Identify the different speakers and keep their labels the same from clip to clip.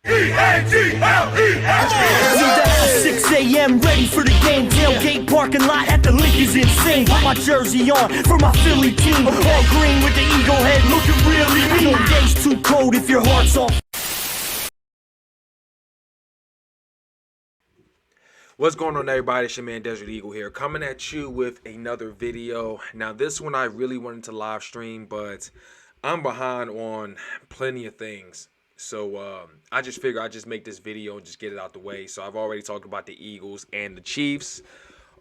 Speaker 1: E-A-G-L-E-S-E 6 a.m. ready for the game. Tailgate parking lot at the link is insane. Put my jersey on for my Philly team. All green with the eagle head looking really mean. No day's too cold if your heart's off.
Speaker 2: What's going on, everybody? It's your man Desert Eagle here, coming at you with another video. Now, this one I really wanted to live stream, but I'm behind on plenty of things. So I just figured I'd just make this video and just get it out the way. So I've already talked about the Eagles and the Chiefs.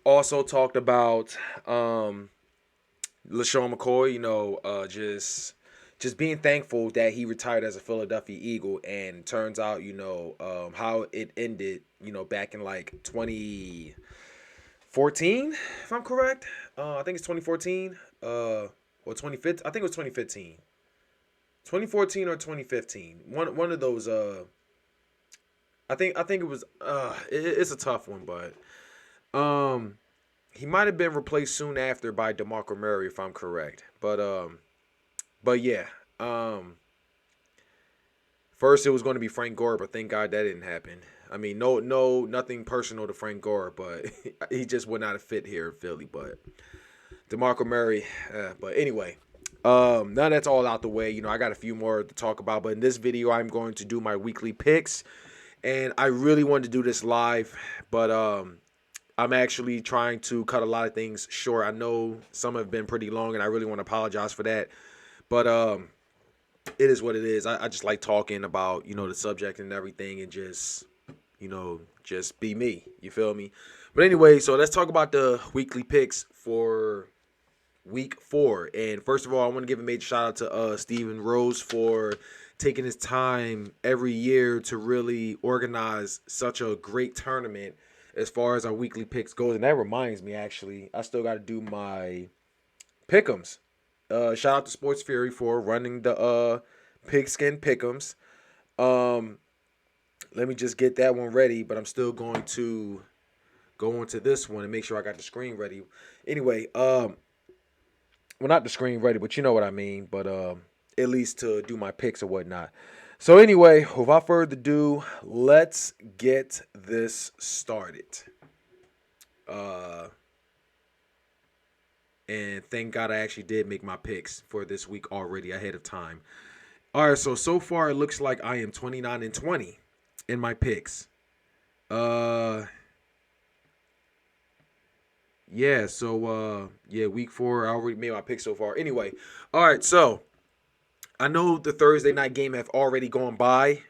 Speaker 2: Also talked about LaShawn McCoy, just being thankful that he retired as a Philadelphia Eagle. And turns out, how it ended, back in like 2014, if I'm correct. I think it's 2014 or 2015. I think it was 2015. 2014 or 2015. One of those. I think it was. It's a tough one, but he might have been replaced soon after by DeMarco Murray, if I'm correct. But yeah. First it was going to be Frank Gore, but thank God that didn't happen. I mean, nothing personal to Frank Gore, but he just would not have fit here in Philly. But DeMarco Murray. But anyway. Now that's all out the way. I got a few more to talk about, but in this video, I'm going to do my weekly picks, and I really wanted to do this live, but I'm actually trying to cut a lot of things short. I know some have been pretty long, and I really want to apologize for that, but it is what it is. I just like talking about, the subject and everything, and just be me. You feel me? But anyway, so let's talk about the weekly picks for Week 4. And first of all, I want to give a major shout out to Steven Rose for taking his time every year to really organize such a great tournament as far as our weekly picks goes. And that reminds me, actually, I still got to do my pick'ems. Shout out to Sports Fury for running the Pigskin Pick'ems. Let me just get that one ready, but I'm still going to go into this one and make sure I got the screen ready. Anyway, well, not the screen ready, but you know what I mean. But at least to do my picks or whatnot. So anyway, without further ado, let's get this started. And thank God I actually did make my picks for this week already ahead of time. All right, so far it looks like I am 29-20 in my picks. Yeah, so, week 4, I already made my pick so far. Anyway, all right, so I know the Thursday night game have already gone by,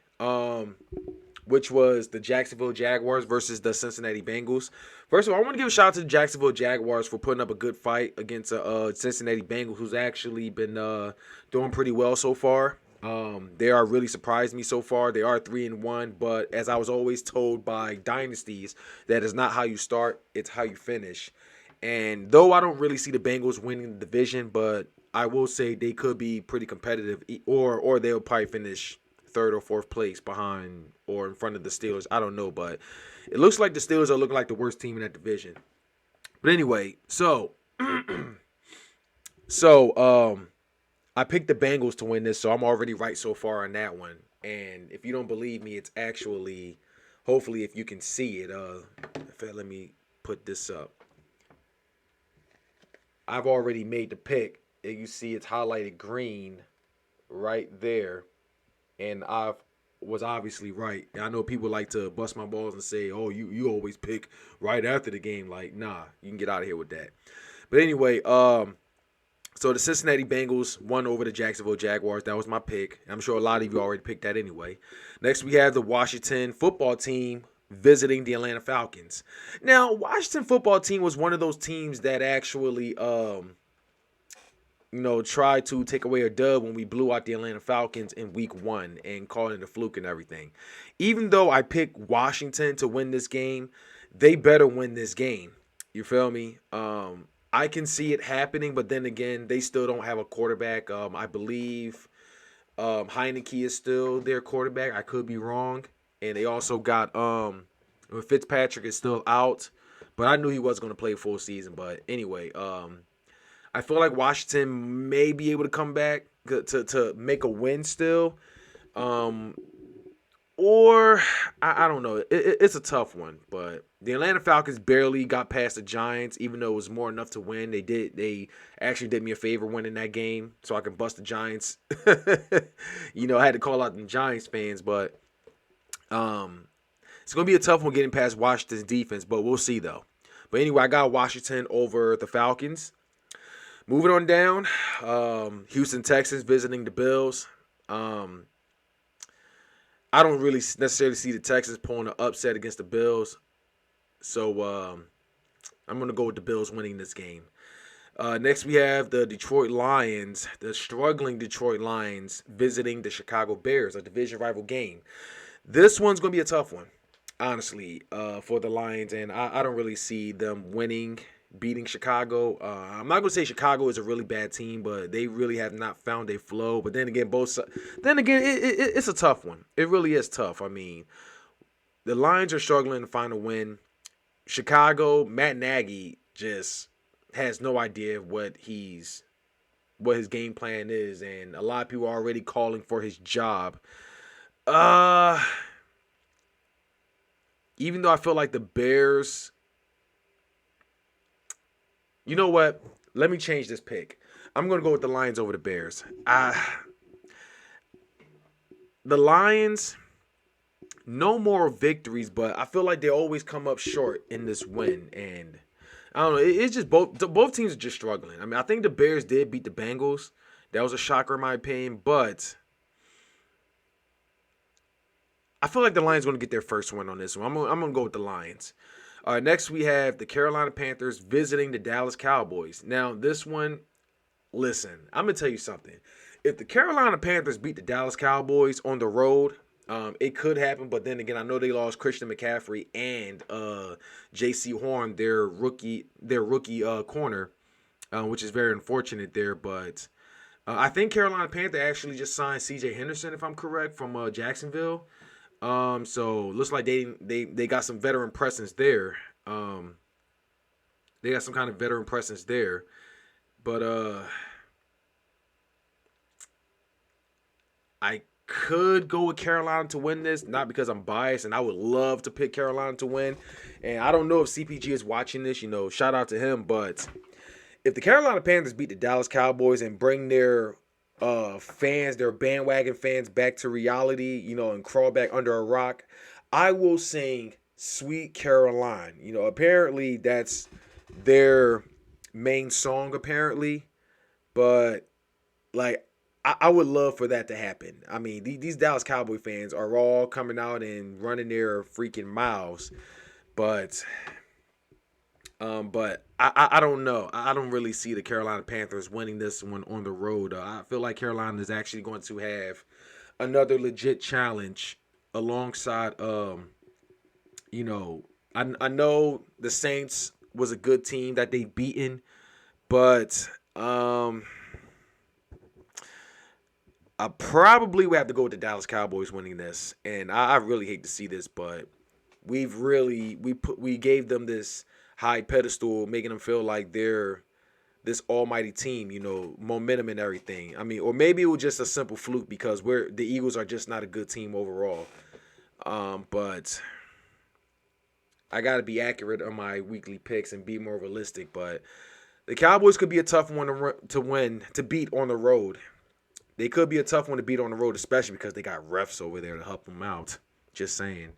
Speaker 2: which was the Jacksonville Jaguars versus the Cincinnati Bengals. First of all, I want to give a shout out to the Jacksonville Jaguars for putting up a good fight against Cincinnati Bengals, who's actually been doing pretty well so far. They are really surprised me so far. They are 3-1, but as I was always told by dynasties, that is not how you start, it's how you finish. And though I don't really see the Bengals winning the division, but I will say they could be pretty competitive, or they'll probably finish 3rd or 4th place behind or in front of the Steelers. I don't know, but it looks like the Steelers are looking like the worst team in that division. But anyway, so I picked the Bengals to win this, so I'm already right so far on that one. And if you don't believe me, it's actually, hopefully if you can see it, let me put this up. I've already made the pick, and you see it's highlighted green right there. And I was obviously right. And I know people like to bust my balls and say, oh, you always pick right after the game. Like, nah, you can get out of here with that. But anyway, so the Cincinnati Bengals won over the Jacksonville Jaguars. That was my pick. I'm sure a lot of you already picked that anyway. Next, we have the Washington football team visiting the Atlanta Falcons. Now, Washington football team was one of those teams that actually, tried to take away a dub when we blew out the Atlanta Falcons in week 1 and called it a fluke and everything. Even though I picked Washington to win this game, they better win this game. You feel me? I can see it happening, but then again, they still don't have a quarterback. I believe Heineke is still their quarterback. I could be wrong. And they also got Fitzpatrick is still out, but I knew he was going to play full season. But anyway, I feel like Washington may be able to come back to make a win still. Or I don't know. It's a tough one, but the Atlanta Falcons barely got past the Giants, even though it was more enough to win. They actually did me a favor winning that game, so I can bust the Giants. I had to call out the Giants fans, but it's gonna be a tough one getting past Washington's defense, but we'll see though. But anyway, I got Washington over the Falcons. Moving on down, Houston Texans visiting the Bills. I don't really necessarily see the Texans pulling an upset against the Bills. So I'm going to go with the Bills winning this game. Next, we have the Detroit Lions, the struggling Detroit Lions, visiting the Chicago Bears, a division rival game. This one's going to be a tough one, honestly, for the Lions. And I don't really see them beating Chicago. I'm not going to say Chicago is a really bad team, but they really have not found a flow. But then again, it's a tough one. It really is tough. I mean, the Lions are struggling to find a win. Chicago, Matt Nagy just has no idea what his game plan is, and a lot of people are already calling for his job. Even though I feel like the Bears. You know what? Let me change this pick. I'm going to go with the Lions over the Bears. The Lions, no more victories, but I feel like they always come up short in this win. And I don't know. It's just both teams are just struggling. I mean, I think the Bears did beat the Bengals. That was a shocker in my opinion. But I feel like the Lions are going to get their first win on this one. I'm going to go with the Lions. Next, we have the Carolina Panthers visiting the Dallas Cowboys. Now, this one, listen, I'm going to tell you something. If the Carolina Panthers beat the Dallas Cowboys on the road, it could happen. But then again, I know they lost Christian McCaffrey and J.C. Horn, their rookie corner, which is very unfortunate there. But I think Carolina Panthers actually just signed C.J. Henderson, if I'm correct, from Jacksonville. So looks like they got some veteran presence there. They got some kind of veteran presence there. But I could go with Carolina to win this, not because I'm biased, and I would love to pick Carolina to win. And I don't know if CPG is watching this, shout out to him. But if the Carolina Panthers beat the Dallas Cowboys and bring their fans, their bandwagon fans back to reality, and crawl back under a rock, I will sing Sweet Caroline. Apparently that's their main song, apparently. But, I would love for that to happen. I mean, these Dallas Cowboy fans are all coming out and running their freaking mouths. But I don't know. I don't really see the Carolina Panthers winning this one on the road. I feel like Carolina is actually going to have another legit challenge alongside, I know the Saints was a good team that they beaten, but I probably would have to go with the Dallas Cowboys winning this. And I really hate to see this, but we gave them this high pedestal, making them feel like they're this almighty team, momentum and everything. I mean, or maybe it was just a simple fluke because the Eagles are just not a good team overall. But I got to be accurate on my weekly picks and be more realistic. But the Cowboys could be a tough one to beat on the road. They could be a tough one to beat on the road, especially because they got refs over there to help them out. Just saying.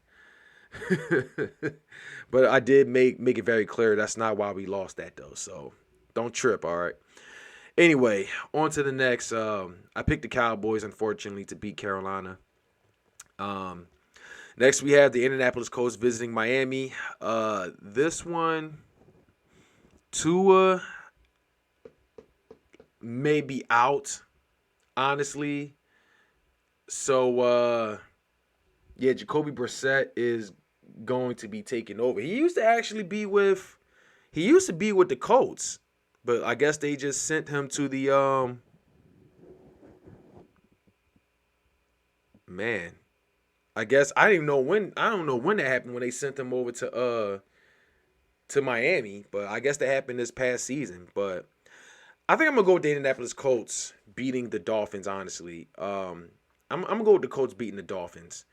Speaker 2: But I did make it very clear that's not why we lost that though. So don't trip, all right. Anyway, on to the next. I picked the Cowboys, unfortunately, to beat Carolina. Next we have the Indianapolis Colts visiting Miami. This one, Tua may be out, honestly. So Jacoby Brissett is going to be taking over. He used to be with the Colts, but I guess they just sent him to the man. I guess I don't know when that happened when they sent him over to Miami, but I guess that happened this past season. But I think I'm gonna go with the Indianapolis Colts beating the Dolphins, honestly. I'm gonna go with the Colts beating the Dolphins.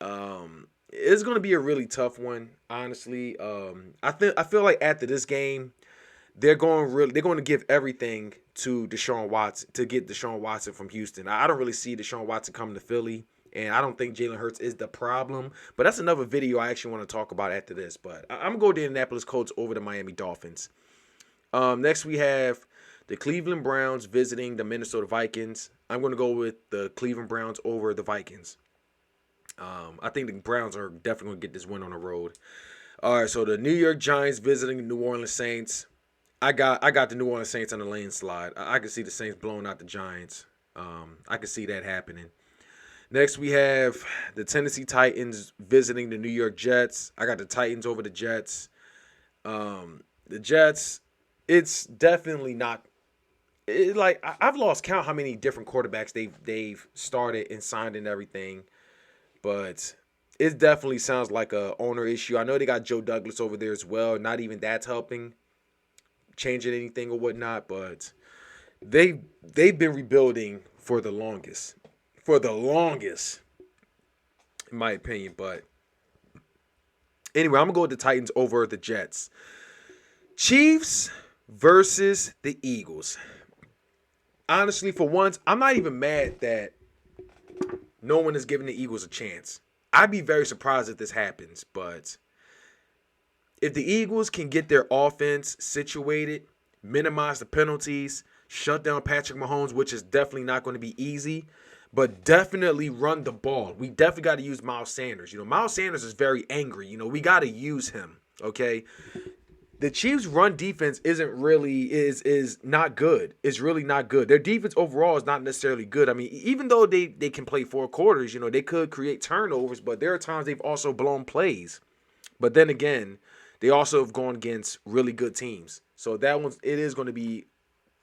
Speaker 2: It's going to be a really tough one, honestly. I feel like after this game, they're going to give everything to Deshaun Watson to get Deshaun Watson from Houston. I don't really see Deshaun Watson coming to Philly, and I don't think Jalen Hurts is the problem. But that's another video I actually want to talk about after this. But I'm going to go to the Indianapolis Colts over the Miami Dolphins. Next, we have the Cleveland Browns visiting the Minnesota Vikings. I'm going to go with the Cleveland Browns over the Vikings. I think the Browns are definitely going to get this win on the road. All right, so the New York Giants visiting the New Orleans Saints. I got the New Orleans Saints on the landslide. I can see the Saints blowing out the Giants. I can see that happening. Next, we have the Tennessee Titans visiting the New York Jets. I got the Titans over the Jets. The Jets, it's definitely not. I've lost count how many different quarterbacks they've started and signed and everything, but it definitely sounds like a owner issue. I know they got Joe Douglas over there as well. Not even that's helping changing anything or whatnot, but they've been rebuilding for the longest, in my opinion. But anyway, I'm gonna go with the Titans over the Jets. Chiefs versus the Eagles. Honestly, for once, I'm not even mad that no one is giving the Eagles a chance. I'd be very surprised if this happens, but if the Eagles can get their offense situated, minimize the penalties, shut down Patrick Mahomes, which is definitely not going to be easy, but definitely run the ball. We definitely got to use Miles Sanders. Miles Sanders is very angry. We got to use him, okay? The Chiefs' run defense is not good. It's really not good. Their defense overall is not necessarily good. I mean, even though they can play 4 quarters, they could create turnovers, but there are times they've also blown plays. But then again, they also have gone against really good teams. So it is going to be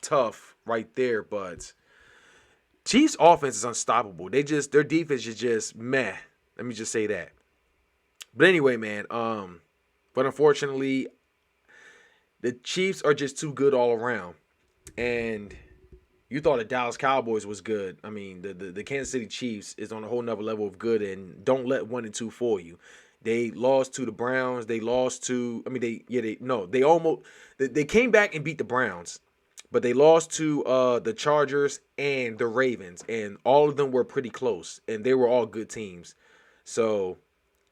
Speaker 2: tough right there, but Chiefs' offense is unstoppable. Their defense is just meh. Let me just say that. But anyway, man, but unfortunately, the Chiefs are just too good all around. And you thought the Dallas Cowboys was good. I mean, the Kansas City Chiefs is on a whole nother level of good, and don't let 1 and 2 fool you. They lost to the Browns. They lost to, they came back and beat the Browns, but they lost to the Chargers and the Ravens, and all of them were pretty close, and they were all good teams. So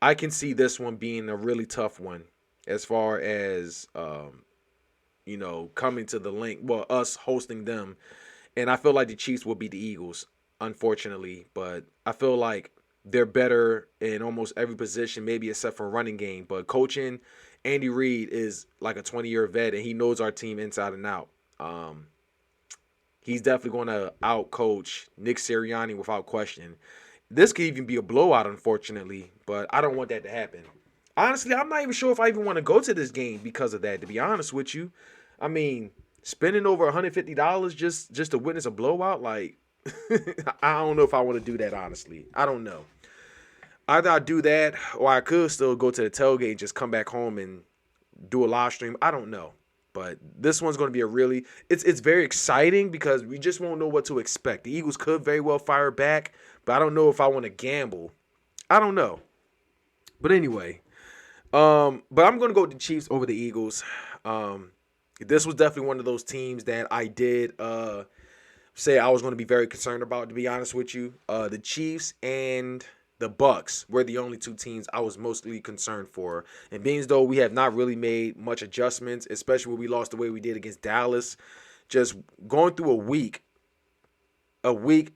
Speaker 2: I can see this one being a really tough one as far as, coming to the link. Well, us hosting them. And I feel like the Chiefs will beat the Eagles, unfortunately. But I feel like they're better in almost every position, maybe except for running game. But coaching, Andy Reid is like a 20-year vet, and he knows our team inside and out. He's definitely going to out-coach Nick Sirianni without question. This could even be a blowout, unfortunately, but I don't want that to happen. Honestly, I'm not even sure if I even want to go to this game because of that, to be honest with you. I mean, spending over $150 just to witness a blowout, like, I don't know if I want to do that, honestly. I don't know. Either I do that, or I could still go to the tailgate and just come back home and do a live stream. I don't know. But this one's going to be it's very exciting because we just won't know what to expect. The Eagles could very well fire back, but I don't know if I want to gamble. I don't know. But anyway, but I'm going to go with the Chiefs over the Eagles. This was definitely one of those teams that I did say I was going to be very concerned about, to be honest with you. The Chiefs and the Bucs were the only 2 teams I was mostly concerned for. And being as though we have not really made much adjustments, especially when we lost the way we did against Dallas, just going through a week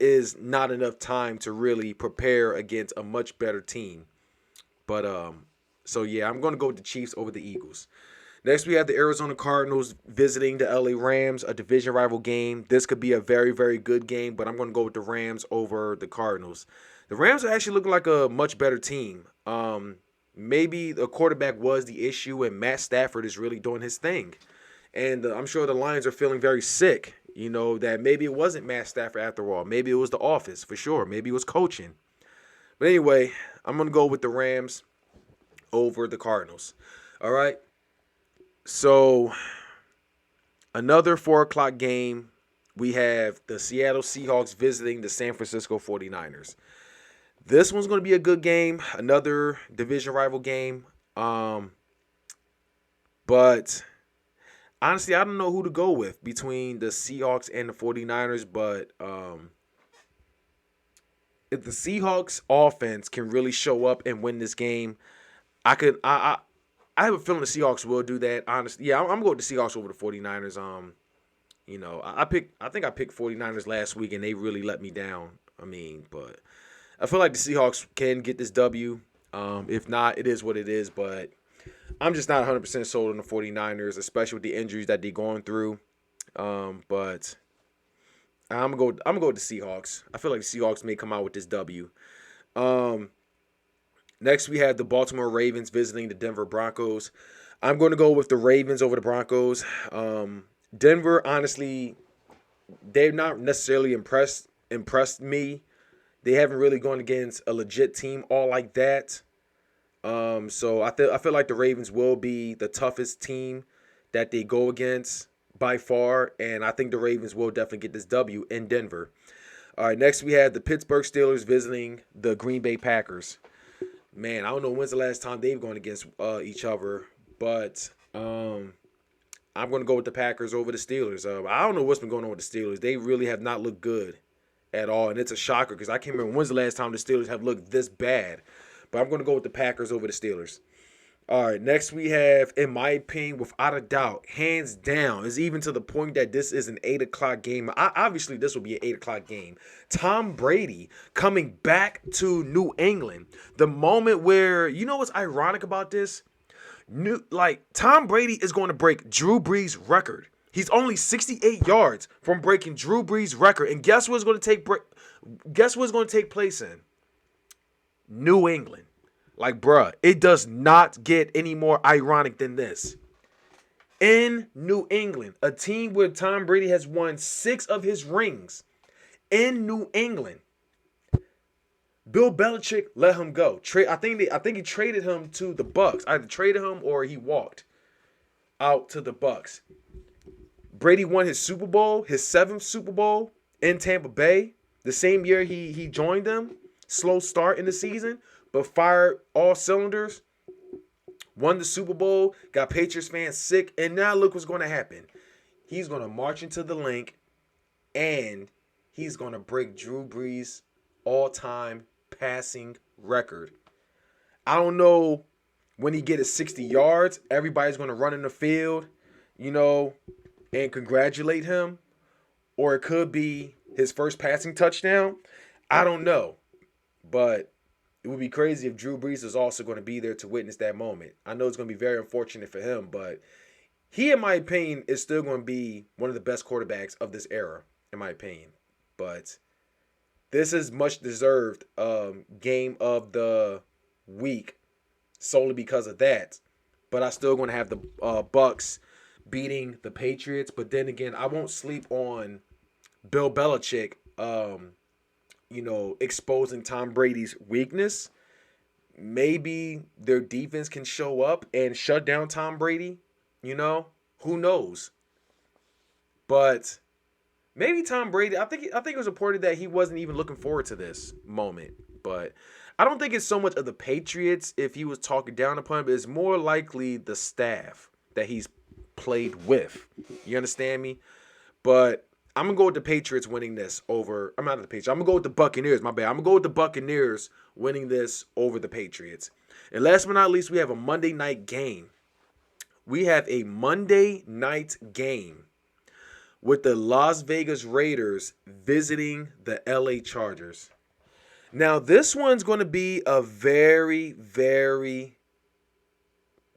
Speaker 2: is not enough time to really prepare against a much better team. But so yeah, I'm going to go with the Chiefs over the Eagles. Next, we have the Arizona Cardinals visiting the LA Rams, a division rival game. This could be a very, very good game, but I'm going to go with the Rams over the Cardinals. The Rams are actually looking like a much better team. Maybe the quarterback was the issue, and Matt Stafford is really doing his thing. And I'm sure the Lions are feeling very sick, that maybe it wasn't Matt Stafford after all. Maybe it was the office, for sure. Maybe it was coaching. But anyway, I'm going to go with the Rams over the Cardinals. All right. So another 4 o'clock game, we have the Seattle Seahawks visiting the San Francisco 49ers. This one's going to be a good game. Another division rival game. But honestly, I don't know who to go with between the Seahawks and the 49ers. But if the Seahawks offense can really show up and win this game, I have a feeling the Seahawks will do that. Honestly, yeah, I'm going with the Seahawks over the 49ers. I think I picked 49ers last week and they really let me down. But I feel like the Seahawks can get this W. If not, it is what it is. But I'm just not 100% sold on the 49ers, especially with the injuries that they're going through. But I'm gonna go with the Seahawks. I feel like the Seahawks may come out with this W. Next, we have the Baltimore Ravens visiting the Denver Broncos. I'm going to go with the Ravens over the Broncos. Denver, honestly, they're not necessarily impressed me. They haven't really gone against a legit team all like that. So I feel like the Ravens will be the toughest team that they go against by far, and I think the Ravens will definitely get this W in Denver. All right, next we have the Pittsburgh Steelers visiting the Green Bay Packers. Man, I don't know when's the last time they've gone against each other, but I'm going to go with the Packers over the Steelers. I don't know what's been going on with the Steelers. They really have not looked good at all, and it's a shocker because I can't remember when's the last time the Steelers have looked this bad. But I'm going to go with the Packers over the Steelers. All right, next we have, in my opinion, without a doubt, hands down, is even to the point that this is an 8 o'clock game. Obviously, this will be an 8 o'clock game. Tom Brady coming back to New England. The moment where, you know what's ironic about this? Tom Brady is going to break Drew Brees' record. He's only 68 yards from breaking Drew Brees' record. And guess what's going to take place in? New England. Bruh, it does not get any more ironic than this. In New England, a team where Tom Brady has won 6 of his rings. In New England, Bill Belichick let him go. I think he traded him to the Bucs. Either traded him or he walked out to the Bucs. Brady won his Super Bowl, his 7th Super Bowl in Tampa Bay. The same year he joined them. Slow start in the season, but fired all cylinders. Won the Super Bowl, got Patriots fans sick, and now look what's going to happen. He's going to march into the link, and he's going to break Drew Brees' all-time passing record. I don't know when he gets 60 yards, everybody's going to run in the field, and congratulate him. Or it could be his first passing touchdown. I don't know. But it would be crazy if Drew Brees is also going to be there to witness that moment. I know it's going to be very unfortunate for him, but he, in my opinion, is still going to be one of the best quarterbacks of this era, in my opinion. But this is much deserved game of the week solely because of that. But I still going to have the Bucs beating the Patriots. But then again, I won't sleep on Bill Belichick exposing Tom Brady's weakness. Maybe their defense can show up and shut down Tom Brady. Who knows? But maybe Tom Brady, I think it was reported that he wasn't even looking forward to this moment. But I don't think it's so much of the Patriots if he was talking down upon him, but it's more likely the staff that he's played with. You understand me? But I'm going to go with the Patriots winning this over. I'm not the Patriots. I'm going to go with the Buccaneers. My bad. I'm going to go with the Buccaneers winning this over the Patriots. And last but not least, we have a Monday night game. We have a Monday night game with the Las Vegas Raiders visiting the LA Chargers. Now, this one's going to be a very, very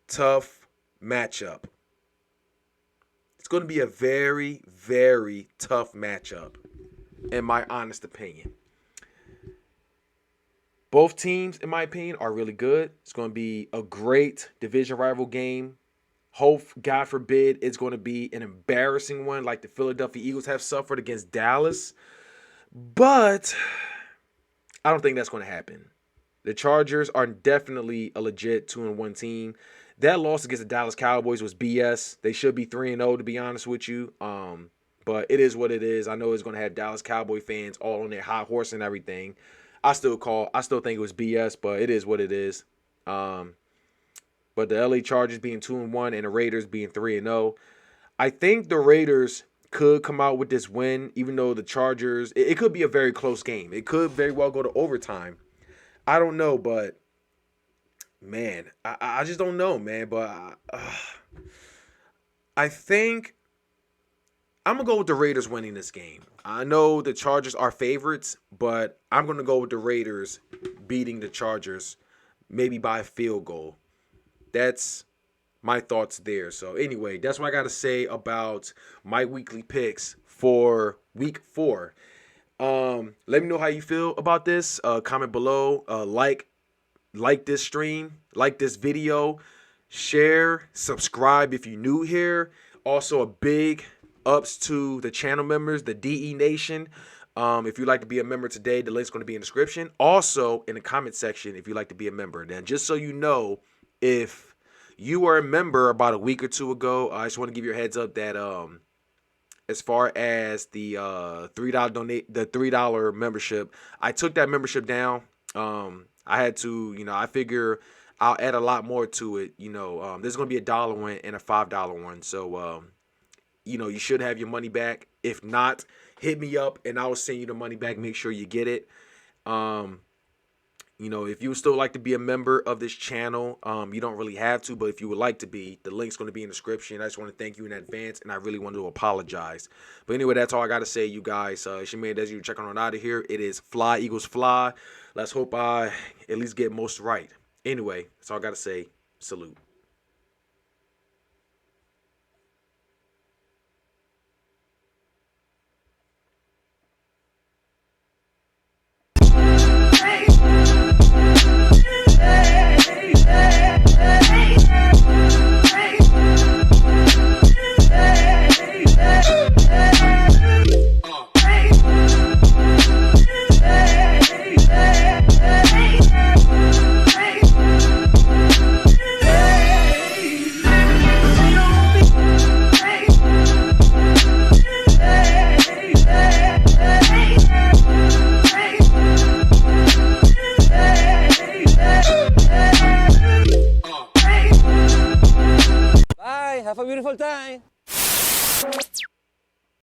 Speaker 2: tough matchup. It's going to be a very, very tough matchup, in my honest opinion. Both teams, in my opinion, are really good. It's going to be a great division rival game. Hope, God forbid, it's going to be an embarrassing one like the Philadelphia Eagles have suffered against Dallas. But I don't think that's going to happen. The Chargers are definitely a legit 2-1 team. That loss against the Dallas Cowboys was BS. They should be 3-0, to be honest with you. But it is what it is. I know it's going to have Dallas Cowboy fans all on their high horse and everything. I still think it was BS, but it is what it is. But the LA Chargers being 2-1 and the Raiders being 3-0, I think the Raiders could come out with this win, even though the Chargers, it could be a very close game. It could very well go to overtime. I don't know, but man, I just don't know, man. But I think I'm going to go with the Raiders winning this game. I know the Chargers are favorites, but I'm going to go with the Raiders beating the Chargers, maybe by a field goal. That's my thoughts there. So anyway, that's what I got to say about my weekly picks for week 4. Let me know how you feel about this. Comment below. Like this stream, like this video, share, subscribe if you're new here. Also, a big ups to the channel members, the DE Nation. If you'd like to be a member today, the link's going to be in the description. Also, in the comment section, if you'd like to be a member. Then, just so you know, if you were a member about a week or two ago, I just want to give you a heads up that as far as the $3 membership, I took that membership down. I had to, I figure I'll add a lot more to it. There's going to be a $1 one and a $5 one. So, you should have your money back. If not, hit me up and I will send you the money back. Make sure you get it. If you would still like to be a member of this channel, you don't really have to, but if you would like to be, the link's going to be in the description. I just want to thank you in advance, and I really want to apologize. But anyway, that's all I got to say, you guys. It's your man Desi, checking on out of here. It is Fly, Eagles, Fly. Let's hope I at least get most right. Anyway, that's all I got to say. Salute.
Speaker 3: Have a beautiful time.